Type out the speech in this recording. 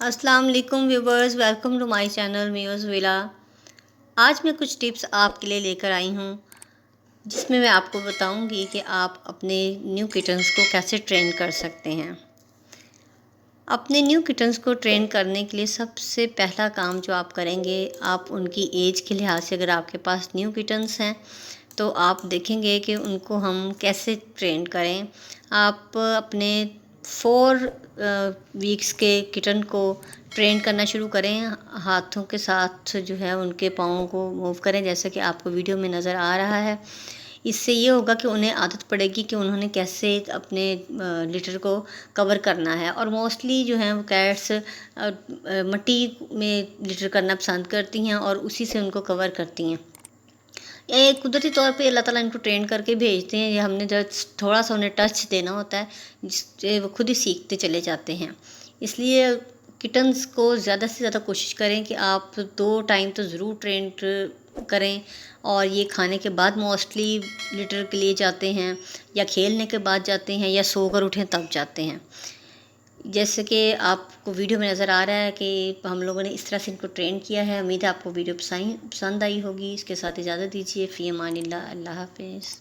अस्सलाम वालेकुम viewers, welcome to my channel मियोज़ विला। आज मैं कुछ टिप्स आपके लिए लेकर आई हूँ जिसमें मैं आपको बताऊँगी कि आप अपने न्यू किटन्स को कैसे ट्रेन कर सकते हैं। अपने न्यू किटन्स को ट्रेन करने के लिए सबसे पहला काम जो आप करेंगे, आप उनकी एज के लिहाज से, अगर आपके पास न्यू किटन्स हैं तो आप देखेंगे कि उनको हम कैसे ट्रेन करें। आप अपने 4 वीक्स के किटन को ट्रेन करना शुरू करें। हाथों के साथ जो है उनके पाँवों को मूव करें, जैसे कि आपको वीडियो में नज़र आ रहा है। इससे ये होगा कि उन्हें आदत पड़ेगी कि उन्होंने कैसे अपने लिटर को कवर करना है। और मोस्टली जो हैं वो कैट्स मिट्टी में लिटर करना पसंद करती हैं और उसी से उनको कवर करती हैं। ये कुदरती तौर पे अल्लाह ताला इनको ट्रेन करके भेजते हैं। ये हमने जस्ट थोड़ा सा उन्हें टच देना होता है, जिससे वो खुद ही सीखते चले जाते हैं। इसलिए किटन्स को ज़्यादा से ज़्यादा कोशिश करें कि आप 2 टाइम तो ज़रूर ट्रेन करें। और ये खाने के बाद मोस्टली लिटर के लिए जाते हैं, या खेलने के बाद जाते हैं, या सोकर उठें तब जाते हैं। जैसे कि आपको वीडियो में नज़र आ रहा है कि हम लोगों ने इस तरह से इनको ट्रेन किया है। उम्मीद है आपको वीडियो पसंद आई होगी। इसके साथ इजाज़त दीजिए। फ़ी अमानिल्लाह, अल्लाह हाफ़िज़।